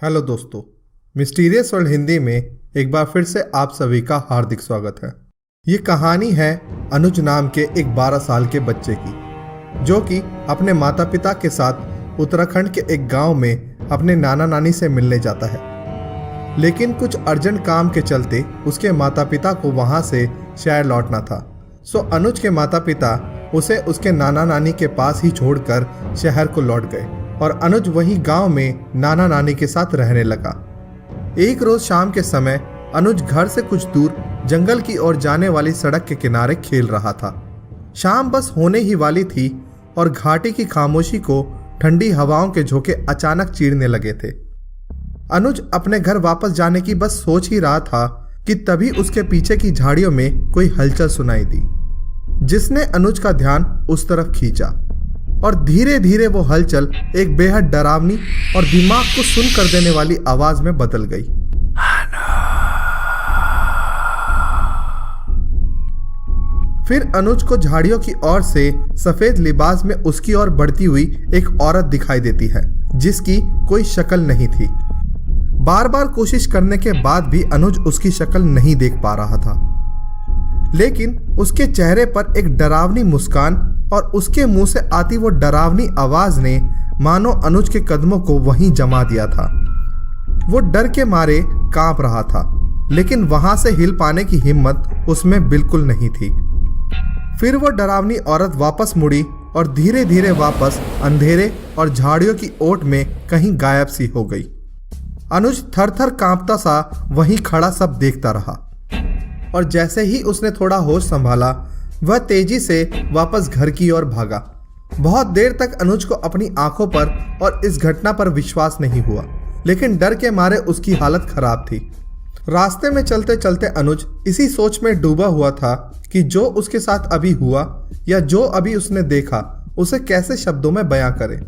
Hello दोस्तों, mysterious world Hindi में एक बार फिर से आप सभी का हार्दिक स्वागत है। ये कहानी है अनुज नाम के एक 12 साल के बच्चे की, जो कि अपने माता पिता के साथ उत्तराखंड के एक गांव में अपने नाना नानी से मिलने जाता है। लेकिन कुछ अर्जेंट काम के चलते उसके माता पिता को वहां से शहर लौटना था। सो अनुज के माता पिता उसे उसके नाना नानी के पास ही छोड़कर शहर को लौट गए और अनुज वहीं गांव में नाना नानी के साथ रहने लगा। एक रोज शाम के समय अनुज घर से कुछ दूर जंगल की ओर जाने वाली सड़क के किनारे खेल रहा था। शाम बस होने ही वाली थी और घाटी की खामोशी को ठंडी हवाओं के झोंके अचानक चीरने लगे थे। अनुज अपने घर वापस जाने की बस सोच ही रहा था कि तभी उसके पीछे की झाड़ियों में कोई हलचल सुनाई दी, जिसने अनुज का ध्यान उस तरफ खींचा। और धीरे धीरे वो हलचल एक बेहद डरावनी और दिमाग को सुन कर देने वाली आवाज में बदल गई। फिर अनुज को झाड़ियों की ओर से सफेद लिबास में उसकी ओर बढ़ती हुई एक औरत दिखाई देती है, जिसकी कोई शक्ल नहीं थी। बार बार कोशिश करने के बाद भी अनुज उसकी शक्ल नहीं देख पा रहा था, लेकिन उसके चेहरे पर एक डरावनी मुस्कान और उसके मुंह से आती वो डरावनी आवाज ने मानो अनुज के कदमों को वहीं जमा दिया था। वो डर के मारे कांप रहा था, लेकिन वहां से हिल पाने की हिम्मत उसमें बिल्कुल नहीं थी। फिर वो डरावनी औरत वापस मुड़ी और धीरे धीरे वापस अंधेरे और झाड़ियों की ओट में कहीं गायब सी हो गई। अनुज थर थर कांपता सा वहीं खड़ा सब देखता रहा, और जैसे ही उसने थोड़ा होश संभाला वह तेजी से वापस घर की ओर भागा। बहुत देर तक अनुज को अपनी आंखों पर और इस घटना पर विश्वास नहीं हुआ, लेकिन डर के मारे उसकी हालत खराब थी। रास्ते में चलते चलते अनुज इसी सोच में डूबा हुआ था कि जो उसके साथ अभी हुआ या जो अभी उसने देखा उसे कैसे शब्दों में बयां करे।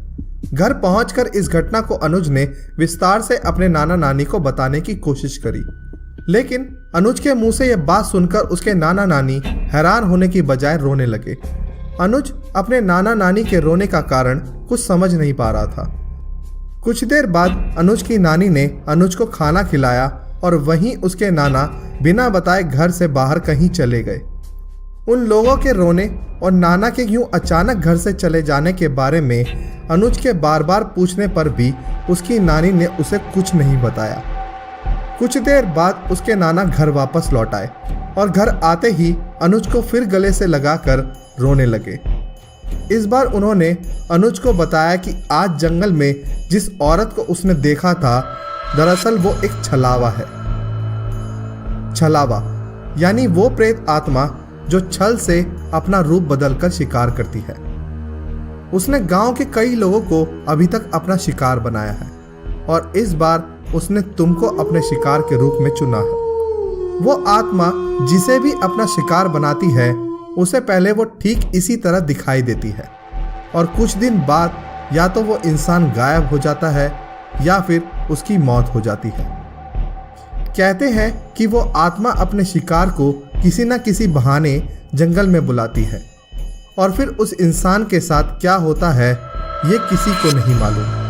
घर पहुंचकर इस घटना को अनुज ने विस्तार से अपने नाना नानी को बताने की कोशिश करी, लेकिन अनुज के मुंह से यह बात सुनकर उसके नाना नानी हैरान होने की बजाय रोने लगे। अनुज अपने नाना नानी के रोने का कारण कुछ समझ नहीं पा रहा था। कुछ देर बाद अनुज की नानी ने अनुज को खाना खिलाया और वहीं उसके नाना बिना बताए घर से बाहर कहीं चले गए। उन लोगों के रोने और नाना के यूं अचानक घर से चले जाने के बारे में अनुज के बार बार पूछने पर भी उसकी नानी ने उसे कुछ नहीं बताया। कुछ देर बाद उसके नाना घर वापस लौट आए और घर आते ही अनुज को फिर गले से लगाकर रोने लगे। इस बार उन्होंने अनुज को बताया कि आज जंगल में जिस औरत को उसने देखा था, दरअसल वो एक छलावा है। छलावा यानी वो प्रेत आत्मा जो छल से अपना रूप बदलकर शिकार करती है। उसने गांव के कई लोगों को अभी तक अपना शिकार बनाया है और इस बार उसने तुमको अपने शिकार के रूप में चुना है। वो आत्मा जिसे भी अपना शिकार बनाती है उसे पहले वो ठीक इसी तरह दिखाई देती है और कुछ दिन बाद या तो वो इंसान गायब हो जाता है या फिर उसकी मौत हो जाती है। कहते हैं कि वो आत्मा अपने शिकार को किसी न किसी बहाने जंगल में बुलाती है और फिर उस इंसान के साथ क्या होता है ये किसी को नहीं मालूम।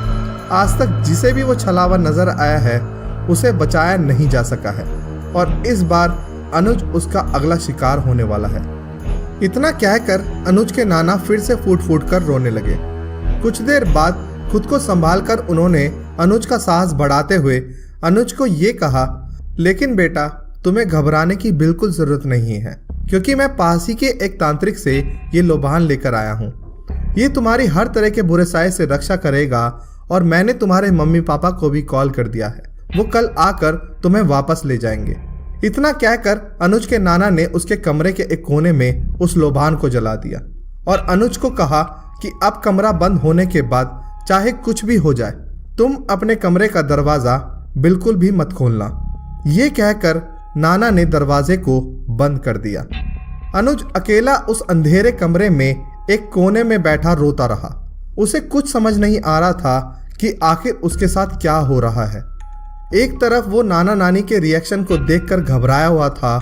आज तक जिसे भी वो छलावा नजर आया है उसे बचाया नहीं जा सका है और इस बार अनुज उसका अगला शिकार होने वाला है। इतना कहकर अनुज के नाना फिर से फूट फूट कर रोने लगे। कुछ देर बाद खुद को संभालकर उन्होंने अनुज का साहस बढ़ाते हुए अनुज को ये कहा, लेकिन बेटा तुम्हें घबराने की बिल्कुल जरूरत नहीं है, क्योंकि मैं पास ही के एक तांत्रिक से ये लोबान लेकर आया हूँ। ये तुम्हारी हर तरह के बुरे साए से रक्षा करेगा और मैंने तुम्हारे मम्मी पापा को भी कॉल कर दिया है, वो कल आकर तुम्हें वापस ले जाएंगे। इतना कहकर अनुज के नाना ने उसके कमरे के एक कोने में उस लोबान को जला दिया और अनुज को कहा कि अब कमरा बंद होने के बाद चाहे कुछ भी हो जाए, तुम अपने कमरे का दरवाजा बिल्कुल भी मत खोलना। ये कहकर नाना ने दरवाजे को बंद कर दिया। अनुज अकेला उस अंधेरे कमरे में एक कोने में बैठा रोता रहा। उसे कुछ समझ नहीं आ रहा था कि आखिर उसके साथ क्या हो रहा है। एक तरफ वो नाना नानी के रिएक्शन को देखकर घबराया हुआ था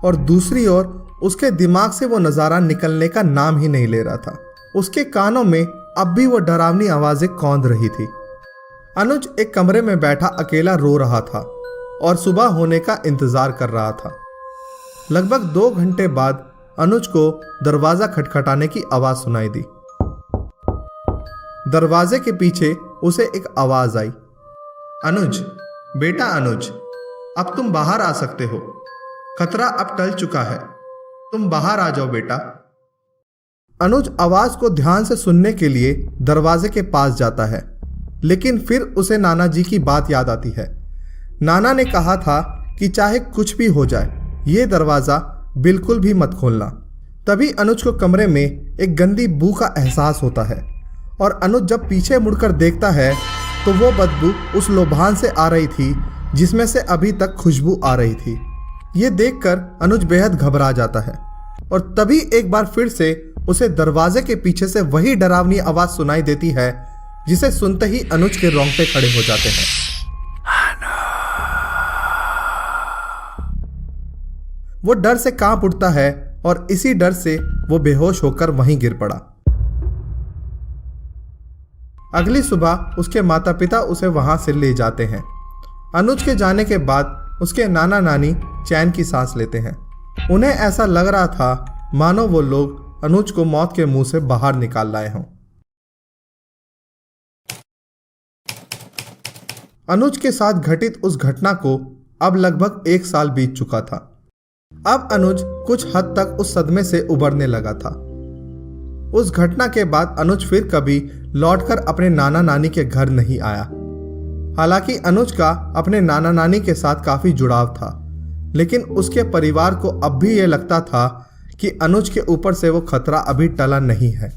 और दूसरी ओर उसके दिमाग से वो नज़ारा निकलने का नाम ही नहीं ले रहा था। उसके कानों में अब भी वो डरावनी आवाजें कौंध रही थी। अनुज एक कमरे में बैठा अकेला रो रहा था और सुबह होने का इंतजार कर रहा था। लगभग 2 घंटे बाद अनुज को दरवाजा खटखटाने की आवाज सुनाई दी। दरवाजे के पीछे उसे एक आवाज आई, अनुज, बेटा अनुज, अब तुम बाहर आ सकते हो। खतरा अब टल चुका है, तुम बाहर आ जाओ बेटा। अनुज आवाज को ध्यान से सुनने के लिए दरवाजे के पास जाता है, लेकिन फिर उसे नाना जी की बात याद आती है। नाना ने कहा था कि चाहे कुछ भी हो जाए, ये दरवाजा बिल्कुल भी मत खोलना। तभी अनुज को कमरे में एक गंदी बू का एहसास होता है और अनुज जब पीछे मुड़कर देखता है तो वो बदबू उस लोभान से आ रही थी जिसमें से अभी तक खुशबू आ रही थी। ये देखकर अनुज बेहद घबरा जाता है और तभी एक बार फिर से उसे दरवाजे के पीछे से वही डरावनी आवाज सुनाई देती है, जिसे सुनते ही अनुज के रोंगटे खड़े हो जाते हैं। वो डर से कांप उठता है और इसी डर से वो बेहोश होकर वहीं गिर पड़ा। अगली सुबह उसके माता पिता उसे वहां से ले जाते हैं। अनुज के जाने के बाद उसके नाना नानी चैन की सांस लेते हैं। उन्हें ऐसा लग रहा था मानो वो लोग अनुज को मौत के मुंह से बाहर निकाल लाए हों। अनुज के साथ घटित उस घटना को अब लगभग 1 साल बीत चुका था। अब अनुज कुछ हद तक उस सदमे से उबरने लगा था। उस घटना के बाद अनुज फिर कभी लौटकर अपने नाना नानी के घर नहीं आया। हालांकि अनुज का अपने नाना नानी के साथ काफी जुड़ाव था, लेकिन उसके परिवार को अब भी यह लगता था कि अनुज के ऊपर से वो खतरा अभी टला नहीं है।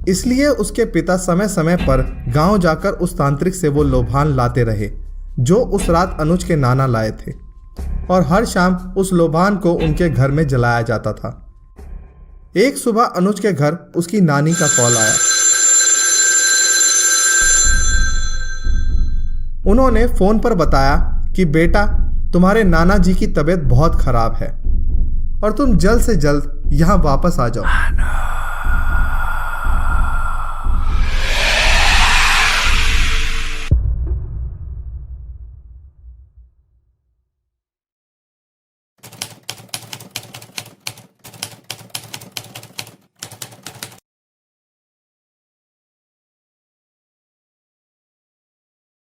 इसलिए उसके पिता समय समय पर गांव जाकर उस तांत्रिक से वो लोभान लाते रहे जो उस रात अनुज के नाना लाए थे, और हर शाम उस लोभान को उनके घर में जलाया जाता था। एक सुबह अनुज के घर उसकी नानी का कॉल आया। उन्होंने फोन पर बताया कि बेटा, तुम्हारे नाना जी की तबीयत बहुत खराब है और तुम जल्द से जल्द यहां वापस आ जाओ।